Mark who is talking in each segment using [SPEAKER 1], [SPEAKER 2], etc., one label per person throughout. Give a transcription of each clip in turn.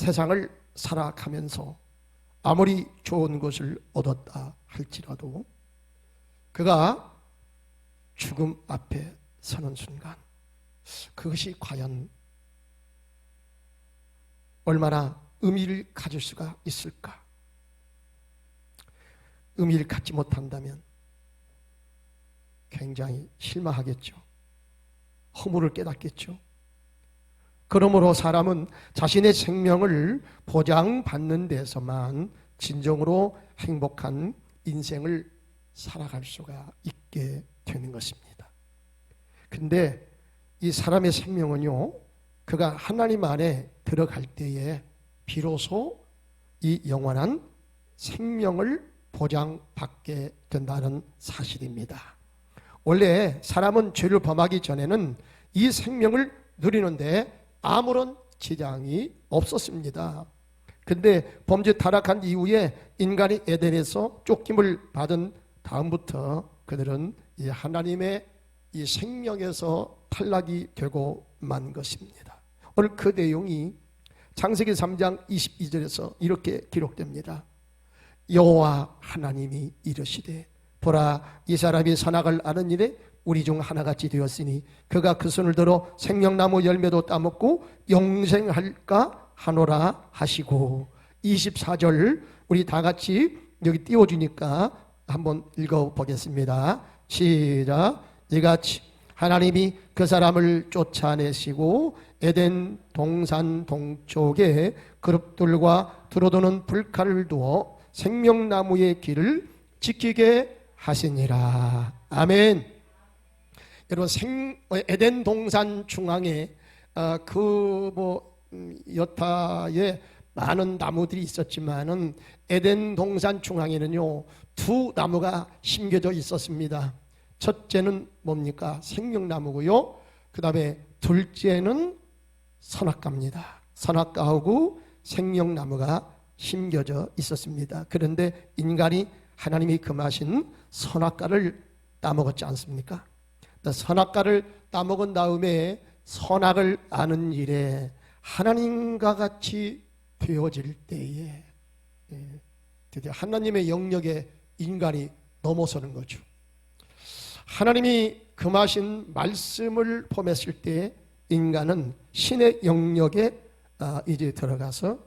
[SPEAKER 1] 세상을 살아가면서 아무리 좋은 것을 얻었다 할지라도 그가 죽음 앞에 서는 순간 그것이 과연 얼마나 의미를 가질 수가 있을까? 의미를 갖지 못한다면 굉장히 실망하겠죠. 허물을 깨닫겠죠. 그러므로 사람은 자신의 생명을 보장받는 데서만 진정으로 행복한 인생을 살아갈 수가 있게 되는 것입니다. 근데 이 사람의 생명은요, 그가 하나님 안에 들어갈 때에 비로소 이 영원한 생명을 보장받게 된다는 사실입니다. 원래 사람은 죄를 범하기 전에는 이 생명을 누리는데 아무런 지장이 없었습니다. 근데 범죄 타락한 이후에 인간이 에덴에서 쫓김을 받은 다음부터 그들은 이 하나님의 이 생명에서 탈락이 되고 만 것입니다. 오늘 그 내용이 창세기 3장 22절에서 이렇게 기록됩니다. 여호와 하나님이 이르시되 보라, 이 사람이 선악을 아는 일에 우리 중 하나같이 되었으니 그가 그 손을 들어 생명나무 열매도 따먹고 영생할까 하노라 하시고, 24절 우리 다 같이 여기 띄워주니까 한번 읽어보겠습니다. 시작. 이같이 하나님이 그 사람을 쫓아내시고 에덴 동산 동쪽에 그룹들과 들어도는 불칼을 두어 생명나무의 길을 지키게 하시니라. 아멘. 여러분, 에덴 동산 중앙에 여타에 많은 나무들이 있었지만은 에덴 동산 중앙에는요, 두 나무가 심겨져 있었습니다. 첫째는 뭡니까? 생명나무고요. 그 다음에 둘째는 선악과입니다. 선악과하고 생명나무가 심겨져 있었습니다. 그런데 인간이 하나님이 금하신 선악과를 따먹었지 않습니까? 선악과를 따먹은 다음에 선악을 아는 일에 하나님과 같이 되어질 때에 드디어 하나님의 영역에 인간이 넘어서는 거죠. 하나님이 금하신 말씀을 포함했을 때 인간은 신의 영역에 이제 들어가서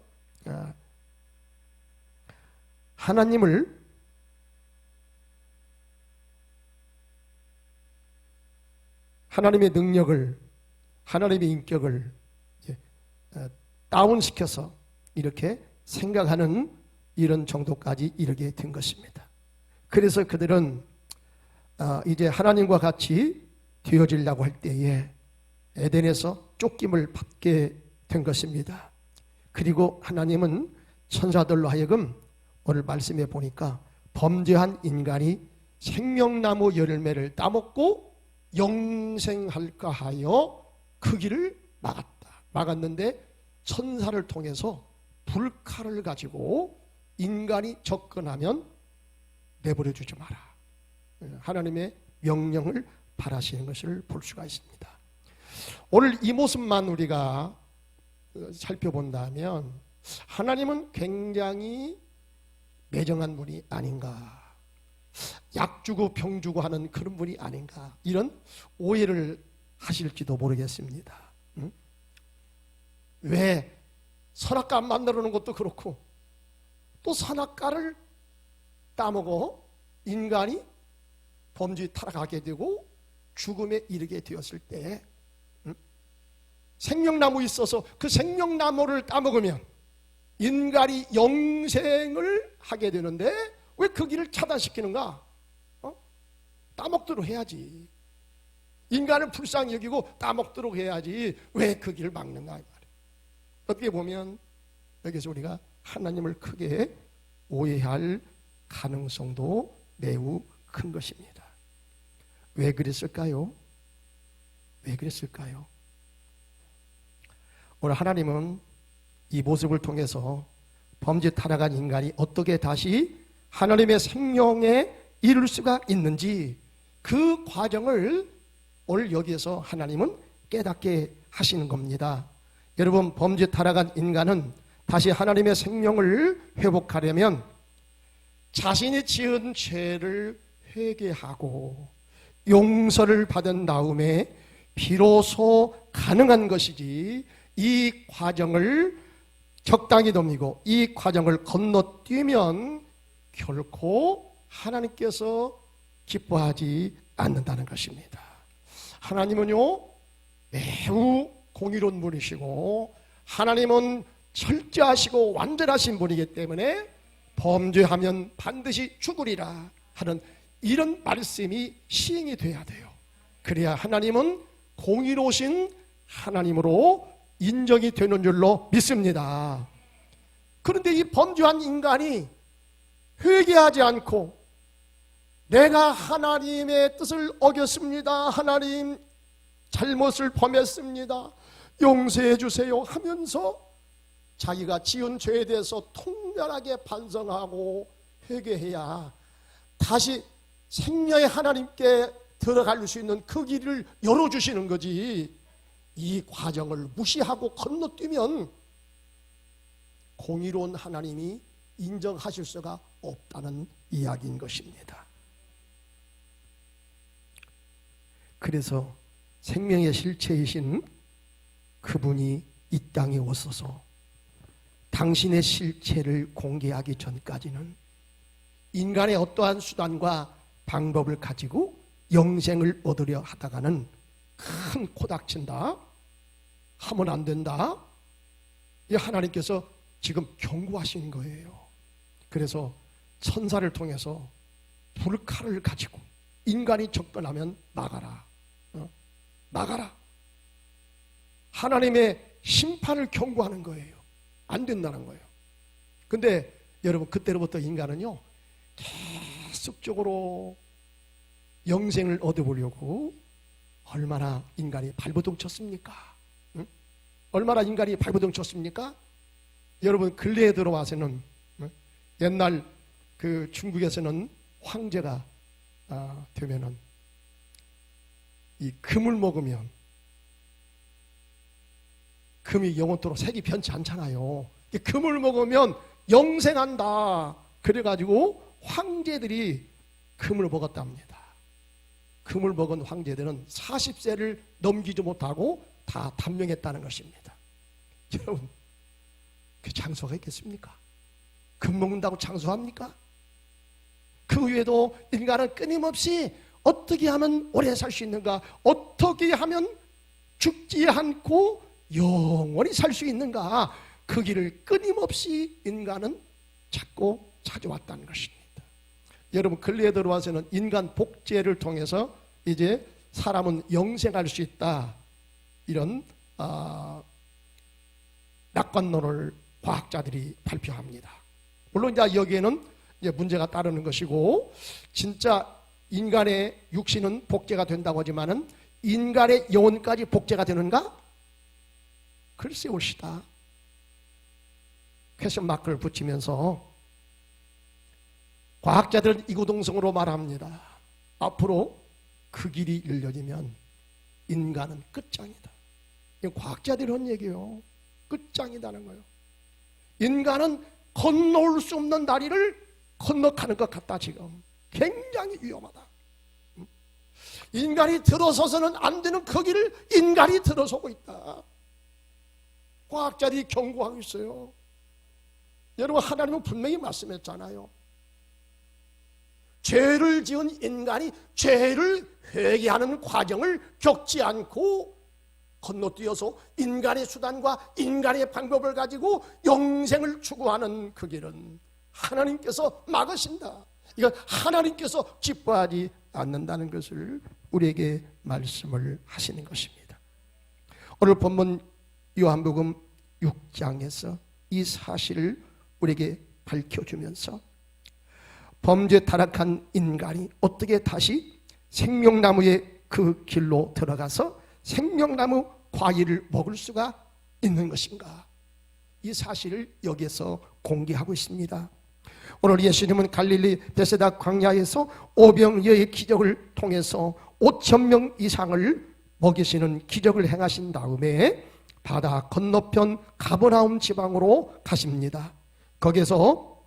[SPEAKER 1] 하나님의 능력을, 하나님의 인격을 다운시켜서 이렇게 생각하는 이런 정도까지 이르게 된 것입니다. 그래서 그들은 이제 하나님과 같이 되어지려고 할 때에 에덴에서 쫓김을 받게 된 것입니다. 그리고 하나님은 천사들로 하여금 오늘 말씀해 보니까 범죄한 인간이 생명나무 열매를 따먹고 영생할까 하여 그 길을 막았는데 천사를 통해서 불칼을 가지고 인간이 접근하면 내버려 두지 마라. 하나님의 명령을 바라시는 것을 볼 수가 있습니다. 오늘 이 모습만 우리가 살펴본다면 하나님은 굉장히 매정한 분이 아닌가, 약 주고 병 주고 하는 그런 분이 아닌가, 이런 오해를 하실지도 모르겠습니다. 왜 선악과 만들어 놓은 것도 그렇고 또 선악과를 따먹어 인간이 범죄에 타락하게 되고 죽음에 이르게 되었을 때 생명나무 있어서 그 생명나무를 따먹으면 인간이 영생을 하게 되는데 왜 그 길을 차단시키는가? 따먹도록 해야지. 인간을 불쌍히 여기고 따먹도록 해야지 왜 그 길을 막는가? 어떻게 보면 여기서 우리가 하나님을 크게 오해할 가능성도 매우 큰 것입니다. 왜 그랬을까요? 왜 그랬을까요? 오늘 하나님은 이 모습을 통해서 범죄 타락한 인간이 어떻게 다시 하나님의 생명에 이룰 수가 있는지 그 과정을 오늘 여기에서 하나님은 깨닫게 하시는 겁니다. 여러분, 범죄 타락한 인간은 다시 하나님의 생명을 회복하려면 자신이 지은 죄를 회개하고 용서를 받은 다음에 비로소 가능한 것이지, 이 과정을 적당히 넘기고 이 과정을 건너뛰면 결코 하나님께서 기뻐하지 않는다는 것입니다. 하나님은요, 매우 공의로운 분이시고 하나님은 철저하시고 완전하신 분이기 때문에 범죄하면 반드시 죽으리라 하는 이런 말씀이 시행이 돼야 돼요. 그래야 하나님은 공의로우신 하나님으로 인정이 되는 줄로 믿습니다. 그런데 이 범죄한 인간이 회개하지 않고 내가 하나님의 뜻을 어겼습니다, 하나님 잘못을 범했습니다, 용서해 주세요 하면서 자기가 지은 죄에 대해서 통렬하게 반성하고 회개해야 다시 생명의 하나님께 들어갈 수 있는 그 길을 열어주시는 거지, 이 과정을 무시하고 건너뛰면 공의로운 하나님이 인정하실 수가 없다는 이야기인 것입니다. 그래서 생명의 실체이신 그분이 이 땅에 오셔서 당신의 실체를 공개하기 전까지는 인간의 어떠한 수단과 방법을 가지고 영생을 얻으려 하다가는 큰 코닥친다, 하면 안 된다, 이 하나님께서 지금 경고하시는 거예요. 그래서 천사를 통해서 불칼을 가지고 인간이 접근하면 나가라, 나가라, 하나님의 심판을 경고하는 거예요. 안 된다는 거예요. 근데 여러분, 그때로부터 인간은요 계속적으로 영생을 얻어보려고 얼마나 인간이 발버둥 쳤습니까? 응? 얼마나 인간이 발버둥 쳤습니까? 여러분, 근래에 들어와서는 옛날 그 중국에서는 황제가 되면은 이 금을 먹으면 금이 영원토록 색이 변치 않잖아요. 금을 먹으면 영생한다, 그래가지고 황제들이 금을 먹었답니다. 금을 먹은 황제들은 40세를 넘기지 못하고 다 단명했다는 것입니다. 여러분, 그 장수가 있겠습니까? 금 먹는다고 장수합니까? 그 외에도 인간은 끊임없이 어떻게 하면 오래 살 수 있는가, 어떻게 하면 죽지 않고 영원히 살 수 있는가, 그 길을 끊임없이 인간은 찾고 찾아왔다는 것입니다. 여러분, 근래에 들어와서는 인간 복제를 통해서 이제 사람은 영생할 수 있다, 이런 낙관론을 과학자들이 발표합니다. 물론 이제 여기에는 이제 문제가 따르는 것이고, 진짜 인간의 육신은 복제가 된다고 하지만은 인간의 영혼까지 복제가 되는가? 글쎄 옳시다. 퀘스천 마크를 붙이면서 과학자들은 이구동성으로 말합니다. 앞으로 그 길이 열려지면 인간은 끝장이다. 이건 과학자들이 한 얘기예요. 끝장이다는 거예요. 인간은 건너올 수 없는 다리를 건너가는 것 같다. 지금 굉장히 위험하다. 인간이 들어서서는 안 되는 그 길을 인간이 들어서고 있다. 과학자들이 경고하고 있어요. 여러분, 하나님은 분명히 말씀했잖아요. 죄를 지은 인간이 죄를 회개하는 과정을 겪지 않고 건너뛰어서 인간의 수단과 인간의 방법을 가지고 영생을 추구하는 그 길은 하나님께서 막으신다. 이건 하나님께서 기뻐하지 않는다는 것을 우리에게 말씀을 하시는 것입니다. 오늘 본문 요한복음 6장에서 이 사실을 우리에게 밝혀주면서 범죄 타락한 인간이 어떻게 다시 생명나무의 그 길로 들어가서 생명나무 과일을 먹을 수가 있는 것인가, 이 사실을 여기에서 공개하고 있습니다. 오늘 예수님은 갈릴리 베세다 광야에서 오병이어의 기적을 통해서 5,000명 이상을 먹이시는 기적을 행하신 다음에 바다 건너편 가버나움 지방으로 가십니다. 거기서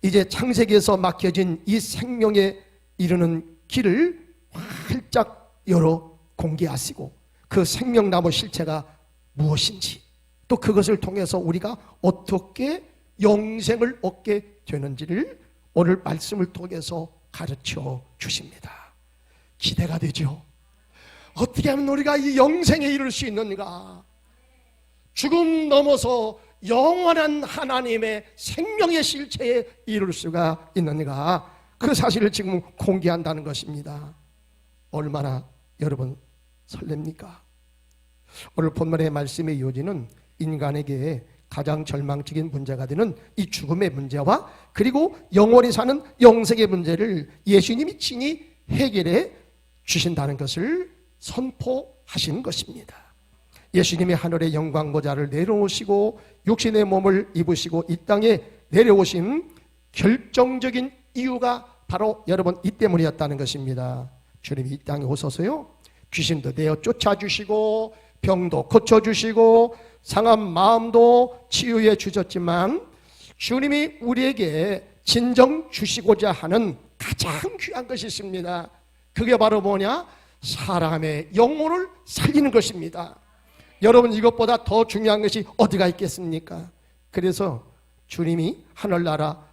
[SPEAKER 1] 이제 창세기에서 막혀진 이 생명에 이르는 길을 활짝 열어 공개하시고 그 생명나무 실체가 무엇인지 또 그것을 통해서 우리가 어떻게 영생을 얻게 되는지를 오늘 말씀을 통해서 가르쳐 주십니다. 기대가 되죠. 어떻게 하면 우리가 이 영생에 이를 수 있는가? 죽음 넘어서 영원한 하나님의 생명의 실체에 이룰 수가 있는가? 그 사실을 지금 공개한다는 것입니다. 얼마나 여러분 설렙니까? 오늘 본문의 말씀의 요지는 인간에게 가장 절망적인 문제가 되는 이 죽음의 문제와 그리고 영원히 사는 영생의 문제를 예수님이 친히 해결해 주신다는 것을 선포하시는 것입니다. 예수님이 하늘의 영광 보좌를 내려오시고 육신의 몸을 입으시고 이 땅에 내려오신 결정적인 이유가 바로 여러분 이 때문이었다는 것입니다. 주님이 이 땅에 오셔서요 귀신도 내어 쫓아주시고 병도 고쳐주시고 상한 마음도 치유해 주셨지만 주님이 우리에게 진정 주시고자 하는 가장 귀한 것이 있습니다. 그게 바로 뭐냐? 사람의 영혼을 살리는 것입니다. 여러분 이것보다 더 중요한 것이 어디가 있겠습니까? 그래서 주님이 하늘나라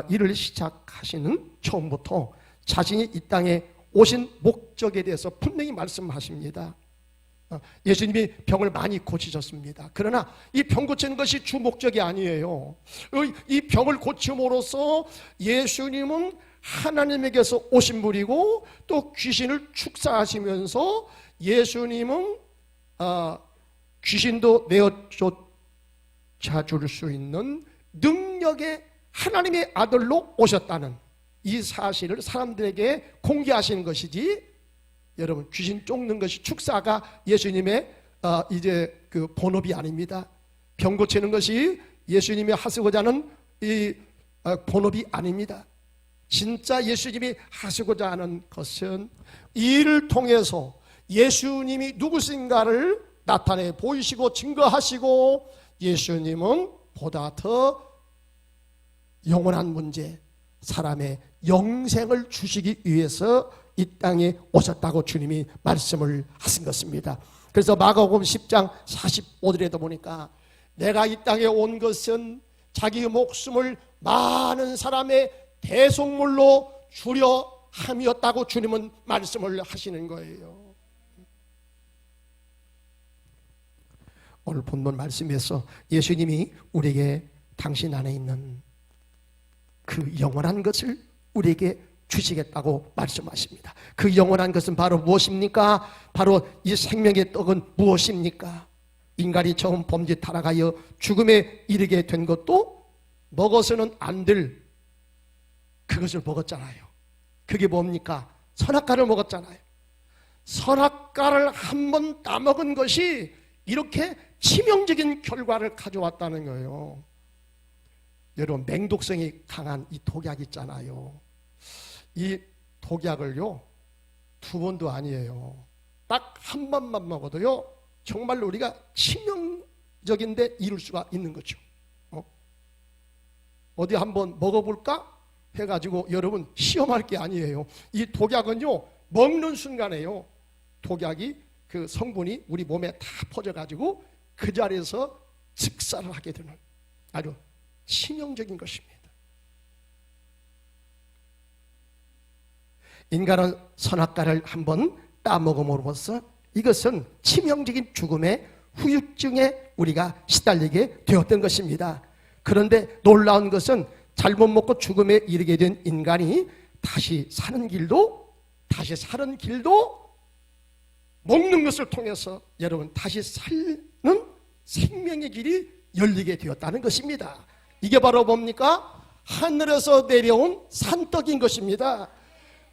[SPEAKER 1] 일을 시작하시는 처음부터 자신이 이 땅에 오신 목적에 대해서 분명히 말씀하십니다. 예수님이 병을 많이 고치셨습니다. 그러나 이 병 고치는 것이 주 목적이 아니에요. 이 병을 고침으로써 예수님은 하나님에게서 오신 분이고 또 귀신을 축사하시면서 예수님은 귀신도 내어쫓아줄 수 있는 능력의 하나님의 아들로 오셨다는 이 사실을 사람들에게 공개하시는 것이지, 여러분 귀신 쫓는 것이 축사가 예수님의 이제 그 본업이 아닙니다. 병 고치는 것이 예수님이 하시고자 하는 이 본업이 아닙니다. 진짜 예수님이 하시고자 하는 것은 이를 통해서 예수님이 누구신가를 나타내 보이시고 증거하시고 예수님은 보다 더 영원한 문제, 사람의 영생을 주시기 위해서 이 땅에 오셨다고 주님이 말씀을 하신 것입니다. 그래서 마가복음 10장 45절에도 보니까 내가 이 땅에 온 것은 자기 목숨을 많은 사람의 대속물로 주려 함이었다고 주님은 말씀을 하시는 거예요. 오늘 본문 말씀에서 예수님이 우리에게 당신 안에 있는 그 영원한 것을 우리에게 주시겠다고 말씀하십니다. 그 영원한 것은 바로 무엇입니까? 바로 이 생명의 떡은 무엇입니까? 인간이 처음 범죄 타락하여 죽음에 이르게 된 것도 먹어서는 안 될 그것을 먹었잖아요. 그게 뭡니까? 선악과를 먹었잖아요. 선악과를 한 번 따먹은 것이 이렇게 치명적인 결과를 가져왔다는 거예요. 여러분 맹독성이 강한 이 독약 있잖아요. 이 독약을요 2번도 아니에요. 딱 한 번만 먹어도요 정말로 우리가 치명적인데 이룰 수가 있는 거죠. 어디 한번 먹어볼까 해가지고 여러분 시험할 게 아니에요. 이 독약은요 먹는 순간에요 독약이 그 성분이 우리 몸에 다 퍼져가지고 그 자리에서 즉사를 하게 되는 아주 치명적인 것입니다. 인간은 선악과를 한번 따먹음으로써 이것은 치명적인 죽음의 후유증에 우리가 시달리게 되었던 것입니다. 그런데 놀라운 것은 잘못 먹고 죽음에 이르게 된 인간이 다시 사는 길도 먹는 것을 통해서 여러분 다시 사는 생명의 길이 열리게 되었다는 것입니다. 이게 바로 뭡니까? 하늘에서 내려온 산떡인 것입니다.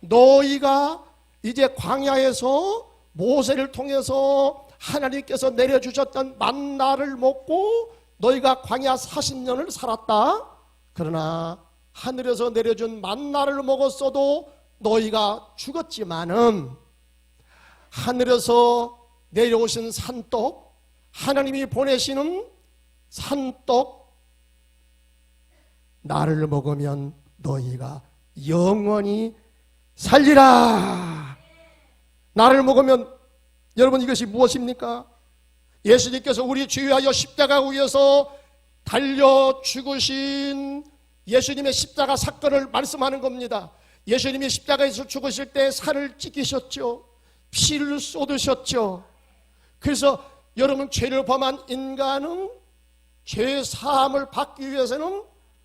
[SPEAKER 1] 너희가 이제 광야에서 모세를 통해서 하나님께서 내려주셨던 만나를 먹고 너희가 광야 40년을 살았다. 그러나 하늘에서 내려준 만나를 먹었어도 너희가 죽었지만은 하늘에서 내려오신 산떡, 하나님이 보내시는 산떡, 나를 먹으면 너희가 영원히 살리라. 나를 먹으면, 여러분 이것이 무엇입니까? 예수님께서 우리 주를 위하여 십자가 위에서 달려 죽으신 예수님의 십자가 사건을 말씀하는 겁니다. 예수님이 십자가에서 죽으실 때 살을 찢기셨죠. 피를 쏟으셨죠. 그래서 여러분, 죄를 범한 인간은 죄 사함을 받기 위해서는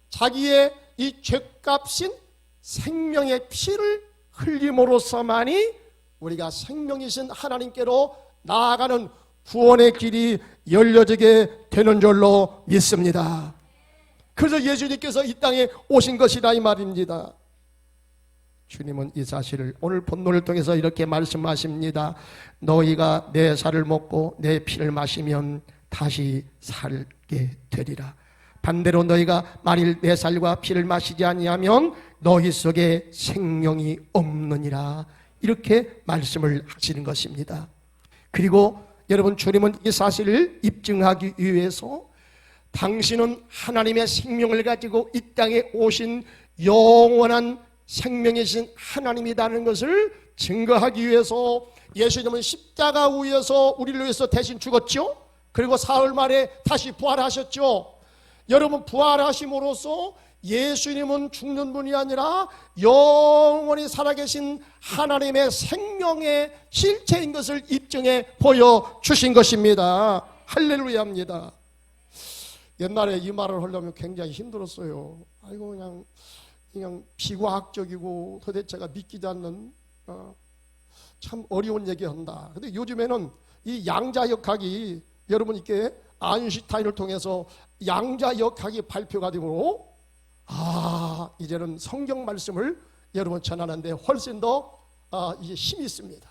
[SPEAKER 1] 자기의 이 죄값인 생명의 피를 흘림으로써만이 우리가 생명이신 하나님께로 나아가는 구원의 길이 열려지게 되는 줄로 믿습니다. 그래서 예수님께서 이 땅에 오신 것이다 이 말입니다. 주님은 이 사실을 오늘 본문을 통해서 이렇게 말씀하십니다. 너희가 내 살을 먹고 내 피를 마시면 다시 살게 되리라. 반대로 너희가 만일 내 살과 피를 마시지 아니하면 너희 속에 생명이 없느니라. 이렇게 말씀을 하시는 것입니다. 그리고 여러분, 주님은 이 사실을 입증하기 위해서 당신은 하나님의 생명을 가지고 이 땅에 오신 영원한 생명이신 하나님이라는 것을 증거하기 위해서 예수님은 십자가 위에서 우리를 위해서 대신 죽었죠. 그리고 사흘 만에 다시 부활하셨죠. 여러분, 부활하심으로써 예수님은 죽는 분이 아니라 영원히 살아계신 하나님의 생명의 실체인 것을 입증해 보여주신 것입니다. 할렐루야입니다. 옛날에 이 말을 하려면 굉장히 힘들었어요. 아이고, 그냥 비과학적이고 도대체가 믿기지 않는 참 어려운 얘기한다. 근데 요즘에는 이 양자역학이, 여러분 이렇게 아인슈타인을 통해서 양자역학이 발표가 되므로 이제는 성경 말씀을 여러분 전하는데 훨씬 더 이제 힘이 있습니다.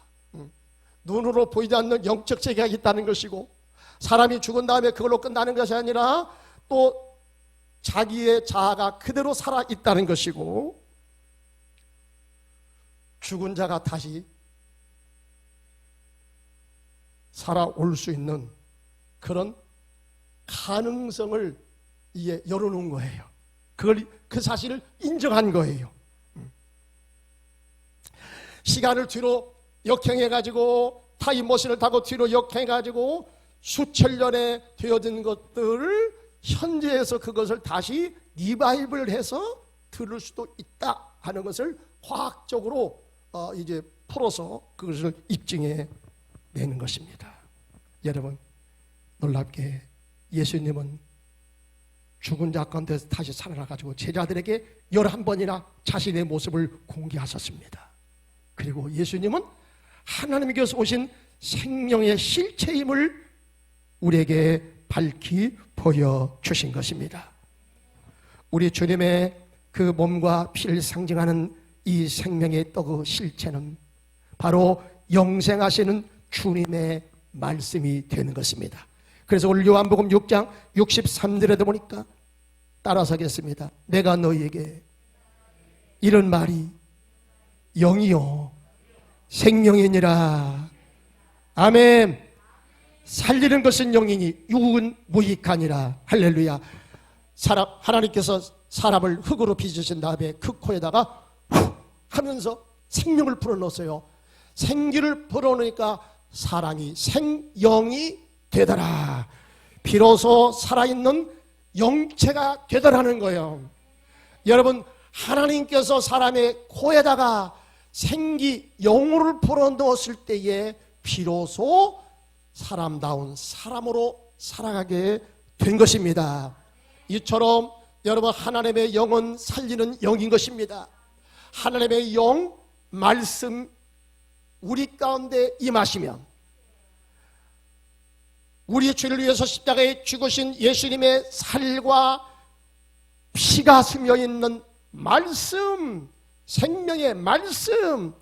[SPEAKER 1] 눈으로 보이지 않는 영적 세계가 있다는 것이고, 사람이 죽은 다음에 그걸로 끝나는 것이 아니라 또 자기의 자아가 그대로 살아있다는 것이고, 죽은 자가 다시 살아올 수 있는 그런 가능성을 이제 열어놓은 거예요. 그 사실을 인정한 거예요. 시간을 뒤로 역행해가지고, 타임머신을 타고 뒤로 역행해가지고 수천 년에 되어진 것들을 현재에서 그것을 다시 리바이벌해서 들을 수도 있다 하는 것을 과학적으로 이제 풀어서 그것을 입증해 내는 것입니다. 여러분, 놀랍게 예수님은 죽은 자 가운데서 다시 살아나가지고 제자들에게 11번이나 자신의 모습을 공개하셨습니다. 그리고 예수님은 하나님께서 오신 생명의 실체임을 우리에게 밝히 보여주신 것입니다. 우리 주님의 그 몸과 피를 상징하는 이 생명의 떡의 실체는 바로 영생하시는 주님의 말씀이 되는 것입니다. 그래서 오늘 요한복음 6장 63절에 보니까 따라서 하겠습니다. 내가 너희에게 이런 말이 영이요 생명이니라. 아멘. 살리는 것은 영이니 육은 무익하니라. 할렐루야. 하나님께서 사람을 흙으로 빚으신 다음에 그 코에다가 후 하면서 생명을 불어넣었어요. 생기를 불어넣으니까 사람이 생영이 되더라. 비로소 살아있는 영체가 되더라는 거예요. 여러분, 하나님께서 사람의 코에다가 생기 영혼을 불어넣었을 때에 비로소 사람다운 사람으로 살아가게 된 것입니다. 이처럼 여러분, 하나님의 영은 살리는 영인 것입니다. 하나님의 영, 말씀 우리 가운데 임하시면 우리의 죄를 위해서 십자가에 죽으신 예수님의 살과 피가 스며있는 말씀, 생명의 말씀,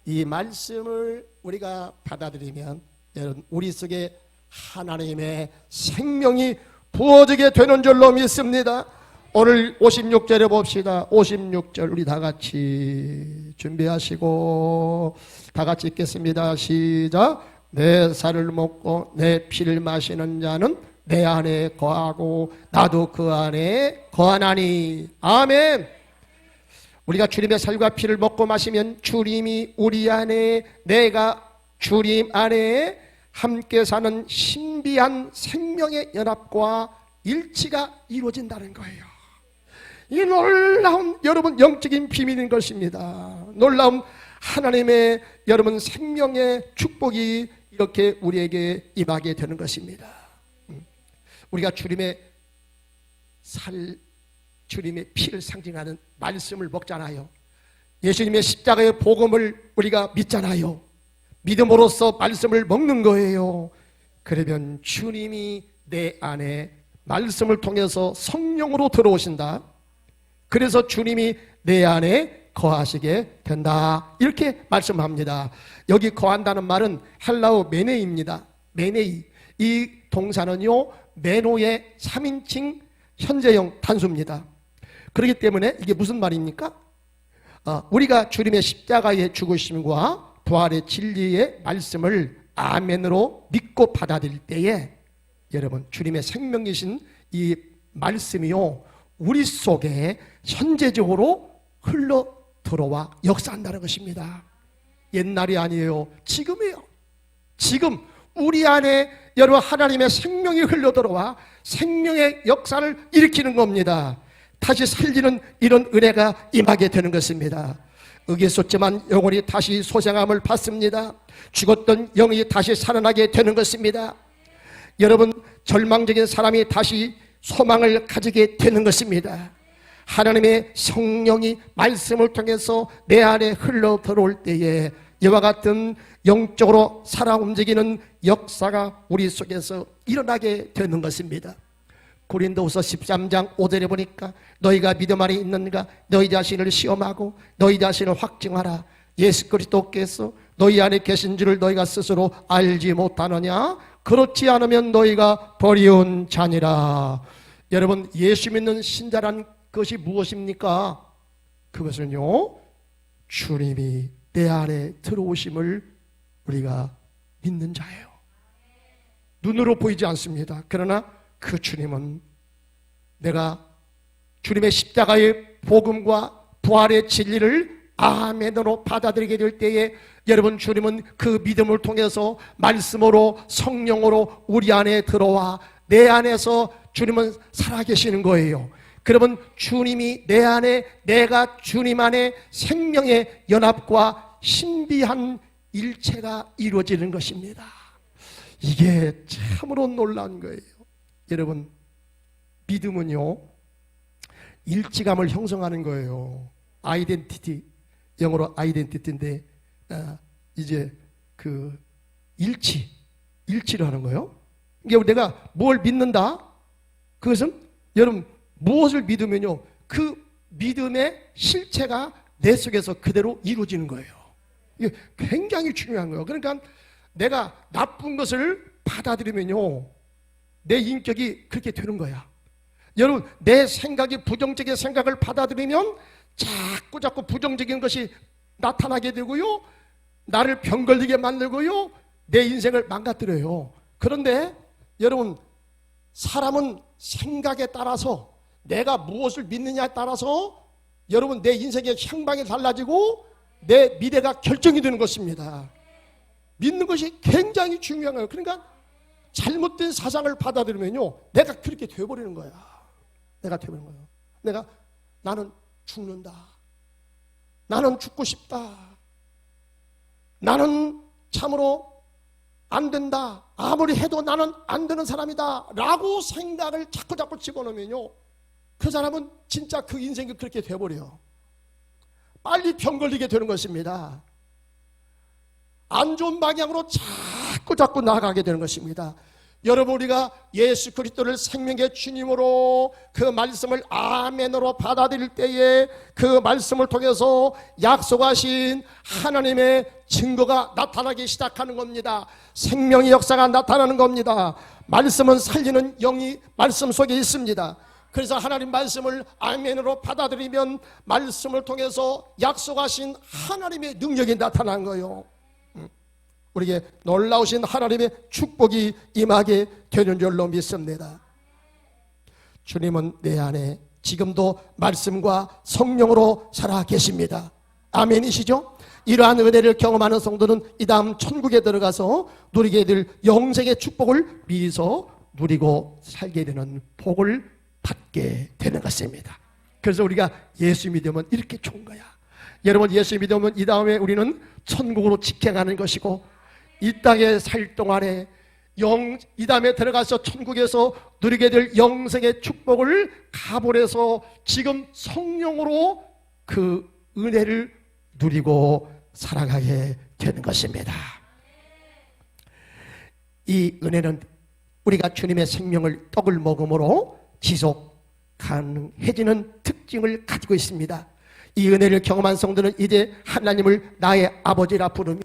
[SPEAKER 1] 이 말씀을 우리가 받아들이면 여러분, 우리 속에 하나님의 생명이 부어지게 되는 줄로 믿습니다. 오늘 56절에 봅시다. 56절 우리 다 같이 준비하시고 다 같이 읽겠습니다. 시작. 내 살을 먹고 내 피를 마시는 자는 내 안에 거하고 나도 그 안에 거하나니. 아멘. 우리가 주님의 살과 피를 먹고 마시면 주님이 우리 안에, 내가 주님 안에 함께 사는 신비한 생명의 연합과 일치가 이루어진다는 거예요. 이 놀라운 여러분 영적인 비밀인 것입니다. 놀라운 하나님의 여러분 생명의 축복이 이렇게 우리에게 임하게 되는 것입니다. 우리가 주님의 주님의 피를 상징하는 말씀을 먹잖아요. 예수님의 십자가의 복음을 우리가 믿잖아요. 믿음으로써 말씀을 먹는 거예요. 그러면 주님이 내 안에 말씀을 통해서 성령으로 들어오신다. 그래서 주님이 내 안에 거하시게 된다. 이렇게 말씀합니다. 여기 거한다는 말은 헬라어 메네이입니다. 메네이. 이 동사는요, 메노의 3인칭 현재형 단수입니다. 그렇기 때문에 이게 무슨 말입니까? 우리가 주님의 십자가의 죽으심과 부활의 진리의 말씀을 아멘으로 믿고 받아들일 때에 여러분 주님의 생명이신 이 말씀이요 우리 속에 현재적으로 흘러 들어와 역사한다는 것입니다. 옛날이 아니에요. 지금이에요. 지금 우리 안에 여러분 하나님의 생명이 흘러 들어와 생명의 역사를 일으키는 겁니다. 다시 살리는 이런 은혜가 임하게 되는 것입니다. 의에 쏟지만 영혼이 다시 소생함을 받습니다. 죽었던 영이 다시 살아나게 되는 것입니다. 여러분 절망적인 사람이 다시 소망을 가지게 되는 것입니다. 하나님의 성령이 말씀을 통해서 내 안에 흘러 들어올 때에 이와 같은 영적으로 살아 움직이는 역사가 우리 속에서 일어나게 되는 것입니다. 고린도후서 13장 5절에 보니까 너희가 믿음 안에 있는가 너희 자신을 시험하고 너희 자신을 확증하라. 예수 그리스도께서 너희 안에 계신 줄을 너희가 스스로 알지 못하느냐. 그렇지 않으면 너희가 버리운 자니라. 여러분 예수 믿는 신자란 것이 무엇입니까? 그것은요 주님이 내 안에 들어오심을 우리가 믿는 자예요. 눈으로 보이지 않습니다. 그러나 그 주님은 내가 주님의 십자가의 복음과 부활의 진리를 아멘으로 받아들이게 될 때에 여러분 주님은 그 믿음을 통해서 말씀으로 성령으로 우리 안에 들어와 내 안에서 주님은 살아계시는 거예요. 그러면 주님이 내 안에 내가 주님 안에 생명의 연합과 신비한 일체가 이루어지는 것입니다. 이게 참으로 놀라운 거예요. 여러분 믿음은요 일치감을 형성하는 거예요. 아이덴티티, 영어로 아이덴티티인데 이제 그 일치를 하는 거예요. 이게 내가 뭘 믿는다? 그것은 여러분 무엇을 믿으면요 그 믿음의 실체가 내 속에서 그대로 이루어지는 거예요. 이게 굉장히 중요한 거예요. 그러니까 내가 나쁜 것을 받아들이면요 내 인격이 그렇게 되는 거야. 여러분 내 생각이 부정적인 생각을 받아들이면 자꾸 부정적인 것이 나타나게 되고요 나를 병걸리게 만들고요 내 인생을 망가뜨려요. 그런데 여러분 사람은 생각에 따라서 내가 무엇을 믿느냐에 따라서 여러분 내 인생의 향방이 달라지고 내 미래가 결정이 되는 것입니다. 믿는 것이 굉장히 중요한 거예요. 그러니까 잘못된 사상을 받아들이면요 내가 그렇게 되어버리는 거야. 내가 되어버리는 거예요. 나는 죽는다. 나는 죽고 싶다. 나는 참으로 안 된다. 아무리 해도 나는 안 되는 사람이다 라고 생각을 자꾸 집어넣으면요 그 사람은 진짜 그 인생이 그렇게 되어버려요. 빨리 병 걸리게 되는 것입니다. 안 좋은 방향으로 자꾸 나아가게 되는 것입니다. 여러분 우리가 예수 그리스도를 생명의 주님으로 그 말씀을 아멘으로 받아들일 때에 그 말씀을 통해서 약속하신 하나님의 증거가 나타나기 시작하는 겁니다. 생명의 역사가 나타나는 겁니다. 말씀은 살리는 영이 말씀 속에 있습니다. 그래서 하나님 말씀을 아멘으로 받아들이면 말씀을 통해서 약속하신 하나님의 능력이 나타난 거예요. 우리에게 놀라우신 하나님의 축복이 임하게 되는 줄로 믿습니다. 주님은 내 안에 지금도 말씀과 성령으로 살아 계십니다. 아멘이시죠? 이러한 은혜를 경험하는 성도는 이 다음 천국에 들어가서 누리게 될 영생의 축복을 미리서 누리고 살게 되는 복을 받게 되는 것입니다. 그래서 우리가 예수 믿으면 이렇게 좋은 거야. 여러분, 예수 믿으면 이 다음에 우리는 천국으로 직행하는 것이고, 이 땅에 살 동안에 이 다음에 들어가서 천국에서 누리게 될 영생의 축복을 가보내서 지금 성령으로 그 은혜를 누리고 살아가게 되는 것입니다. 이 은혜는 우리가 주님의 생명을 떡을 먹음으로 지속 가능해지는 특징을 가지고 있습니다. 이 은혜를 경험한 성도는 이제 하나님을 나의 아버지라 부르며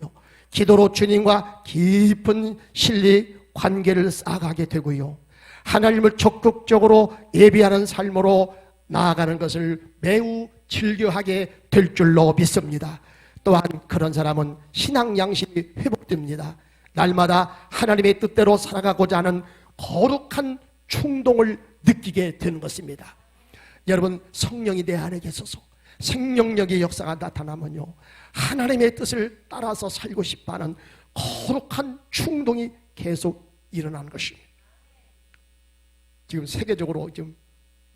[SPEAKER 1] 기도로 주님과 깊은 신리 관계를 쌓아가게 되고요, 하나님을 적극적으로 예비하는 삶으로 나아가는 것을 매우 즐겨하게 될 줄로 믿습니다. 또한 그런 사람은 신앙 양식이 회복됩니다. 날마다 하나님의 뜻대로 살아가고자 하는 거룩한 충동을 느끼게 되는 것입니다. 여러분, 성령이 내 안에 계셔서 생명력의 역사가 나타나면요, 하나님의 뜻을 따라서 살고 싶어하는 거룩한 충동이 계속 일어나는 것입니다. 지금 세계적으로 지금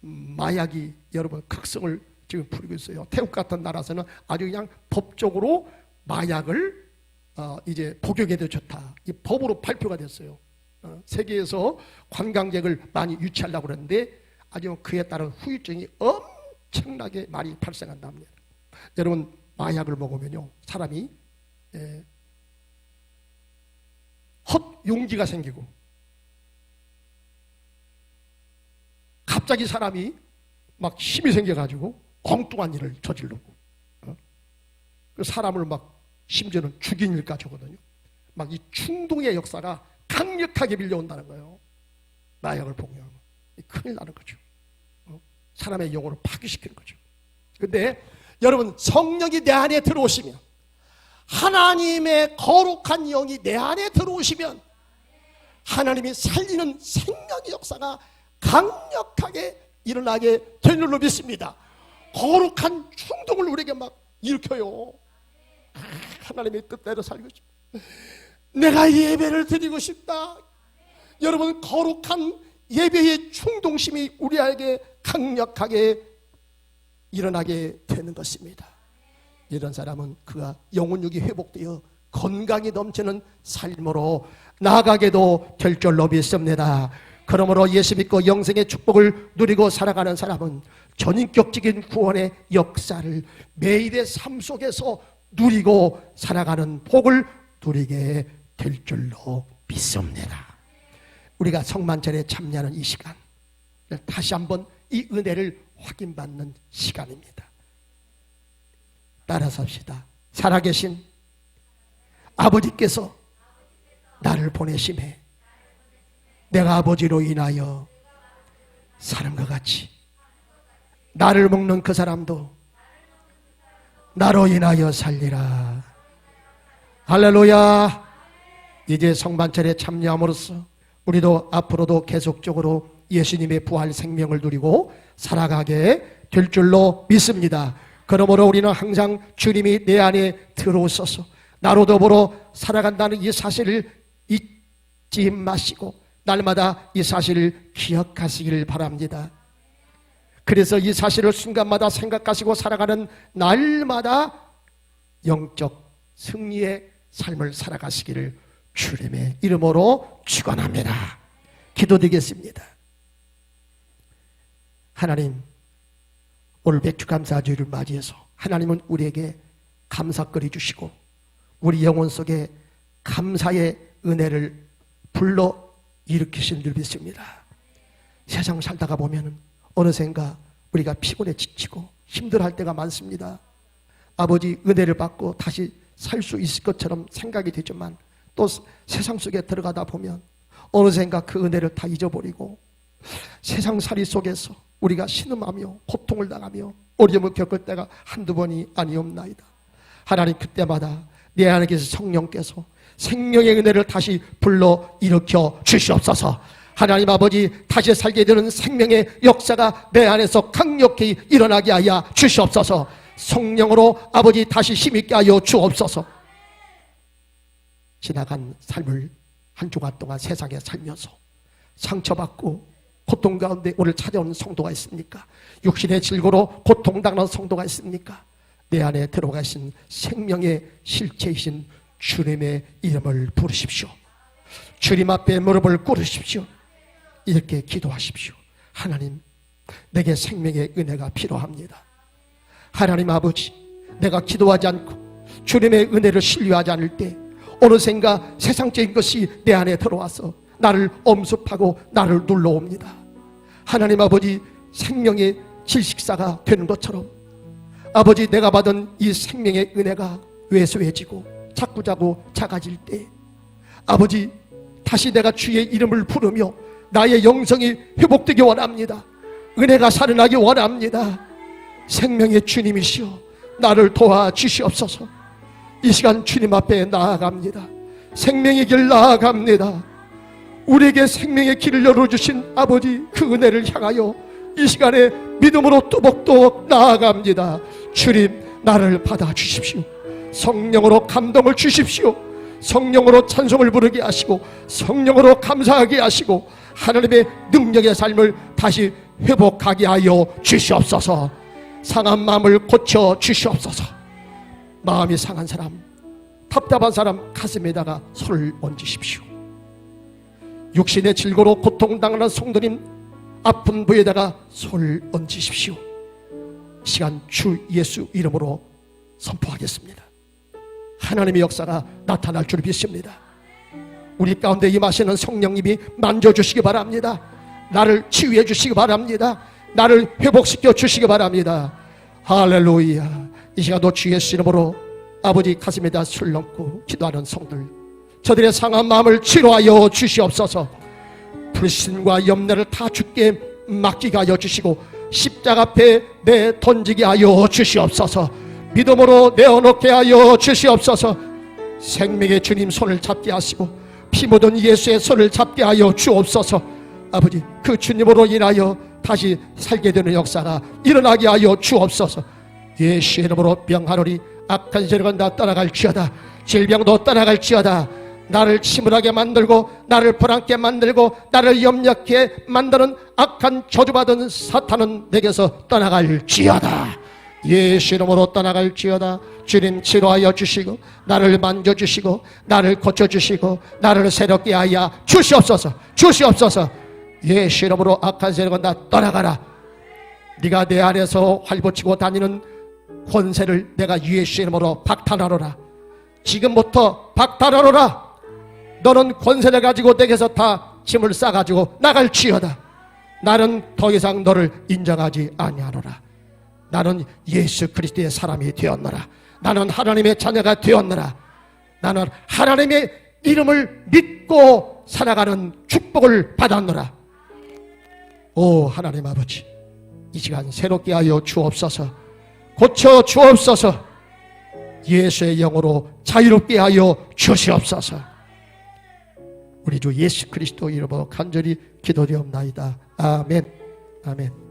[SPEAKER 1] 마약이 여러분 극성을 지금 부리고 있어요. 태국 같은 나라에서는 아주 그냥 법적으로 마약을 이제 복용해도 좋다, 이 법으로 발표가 됐어요. 세계에서 관광객을 많이 유치하려고 그러는데 아주 그에 따른 후유증이 엄청나게 많이 발생한답니다. 여러분, 마약을 먹으면요, 사람이 헛용기가 생기고, 갑자기 사람이 막 힘이 생겨가지고 엉뚱한 일을 저지르고, 그 사람을 막 심지어는 죽인 일까지 하거든요. 막 이 충동의 역사가 강력하게 밀려온다는 거예요. 마약을 복용하면 큰일 나는 거죠. 사람의 영혼을 파괴시키는 거죠. 근데 여러분, 성령이 내 안에 들어오시면, 하나님의 거룩한 영이 내 안에 들어오시면 하나님이 살리는 생명의 역사가 강력하게 일어나게 될 줄로 믿습니다. 거룩한 충동을 우리에게 막 일으켜요. 하나님의 뜻대로 살고 싶다, 내가 예배를 드리고 싶다. 여러분, 거룩한 예배의 충동심이 우리에게 강력하게 일어나게 되는 것입니다. 이런 사람은 그가 영혼력이 회복되어 건강이 넘치는 삶으로 나아가게도 될 줄로 믿습니다. 그러므로 예수 믿고 영생의 축복을 누리고 살아가는 사람은 전인격적인 구원의 역사를 매일의 삶 속에서 누리고 살아가는 복을 누리게 될 줄로 믿습니다. 우리가 성만찬에 참여하는 이 시간, 다시 한번 이 은혜를 확인받는 시간입니다. 따라서 합시다. 살아계신 아버지께서 나를 보내심에 내가 아버지로 인하여 사는 것 같이 나를 먹는 그 사람도 나로 인하여 살리라. 할렐루야. 이제 성만찬에 참여함으로써 우리도 앞으로도 계속적으로 예수님의 부활 생명을 누리고 살아가게 될 줄로 믿습니다. 그러므로 우리는 항상 주님이 내 안에 들어오셔서 나로 더불어 살아간다는 이 사실을 잊지 마시고 날마다 이 사실을 기억하시길 바랍니다. 그래서 이 사실을 순간마다 생각하시고 살아가는 날마다 영적 승리의 삶을 살아가시기를 주님의 이름으로 축원합니다. 기도드리겠습니다. 하나님, 오늘 백주감사주일을 맞이해서 하나님은 우리에게 감사거리 주시고 우리 영혼 속에 감사의 은혜를 불러 일으키신 줄 믿습니다. 세상 살다가 보면 어느샌가 우리가 피곤해 지치고 힘들어할 때가 많습니다. 아버지 은혜를 받고 다시 살 수 있을 것처럼 생각이 되지만 또 세상 속에 들어가다 보면 어느샌가 그 은혜를 다 잊어버리고 세상살이 속에서 우리가 신음하며 고통을 당하며 어려움을 겪을 때가 한두 번이 아니옵나이다. 하나님, 그때마다 내 안에 계신 성령께서 생명의 은혜를 다시 불러 일으켜 주시옵소서. 하나님 아버지, 다시 살게 되는 생명의 역사가 내 안에서 강력히 일어나게 하여 주시옵소서. 성령으로 아버지 다시 힘있게 하여 주옵소서. 지나간 삶을 한 주간 동안 세상에 살면서 상처받고 고통 가운데 오늘 찾아온 성도가 있습니까? 육신의 질고로 고통당하는 성도가 있습니까? 내 안에 들어가신 생명의 실체이신 주님의 이름을 부르십시오. 주님 앞에 무릎을 꿇으십시오. 이렇게 기도하십시오. 하나님, 내게 생명의 은혜가 필요합니다. 하나님 아버지, 내가 기도하지 않고 주님의 은혜를 신뢰하지 않을 때 어느샌가 세상적인 것이 내 안에 들어와서 나를 엄습하고 나를 눌러옵니다. 하나님 아버지, 생명의 질식사가 되는 것처럼 아버지, 내가 받은 이 생명의 은혜가 왜소해지고 자꾸자꾸 작아질 때 아버지, 다시 내가 주의 이름을 부르며 나의 영성이 회복되기 원합니다. 은혜가 살아나기 원합니다. 생명의 주님이시여, 나를 도와주시옵소서. 이 시간 주님 앞에 나아갑니다. 생명의 길 나아갑니다. 우리에게 생명의 길을 열어주신 아버지, 그 은혜를 향하여 이 시간에 믿음으로 또박또박 나아갑니다. 주님, 나를 받아주십시오. 성령으로 감동을 주십시오. 성령으로 찬송을 부르게 하시고 성령으로 감사하게 하시고 하나님의 능력의 삶을 다시 회복하게 하여 주시옵소서. 상한 마음을 고쳐 주시옵소서. 마음이 상한 사람, 답답한 사람 가슴에다가 손을 얹으십시오. 육신의 질고로 고통당하는 성도님, 아픈 부에다가 손을 얹으십시오. 시간 주 예수 이름으로 선포하겠습니다. 하나님의 역사가 나타날 줄 믿습니다. 우리 가운데 임하시는 성령님이 만져주시기 바랍니다. 나를 치유해 주시기 바랍니다. 나를 회복시켜 주시기 바랍니다. 할렐루야. 이 시간도 주 예수 이름으로 아버지 가슴에다 술 얹고 기도하는 성들, 저들의 상한 마음을 치료하여 주시옵소서. 불신과 염려를 다 주께 맡기게 하여 주시고 십자가 앞에 내 던지게 하여 주시옵소서. 믿음으로 내어놓게 하여 주시옵소서. 생명의 주님 손을 잡게 하시고 피 묻은 예수의 손을 잡게 하여 주옵소서. 아버지, 그 주님으로 인하여 다시 살게 되는 역사가 일어나게 하여 주옵소서. 예수 이름으로 명하노니 악한 세력은 다 떠나갈지어다. 질병도 떠나갈지어다. 나를 침울하게 만들고 나를 불안케 만들고 나를 염려케 만드는 악한 저주받은 사탄은 내게서 떠나갈지어다. 예수 이름으로 떠나갈지어다. 주님, 치료하여 주시고 나를 만져주시고 나를 고쳐주시고 나를 새롭게 하여 주시옵소서. 주시옵소서. 예수 이름으로 악한 세력은 다 떠나가라. 네가 내 안에서 활보치고 다니는 권세를 내가 예수 이름으로 박탈하노라. 지금부터 박탈하노라. 너는 권세를 가지고 내게서 다 짐을 싸가지고 나갈지어다. 나는 더 이상 너를 인정하지 아니하노라. 나는 예수 그리스도의 사람이 되었노라. 나는 하나님의 자녀가 되었노라. 나는 하나님의 이름을 믿고 살아가는 축복을 받았노라. 오 하나님 아버지, 이 시간 새롭게 하여 주옵소서. 고쳐 주옵소서. 예수의 영으로 자유롭게 하여 주시옵소서. 우리 주 예수 그리스도 이름으로 간절히 기도드리옵나이다. 아멘. 아멘.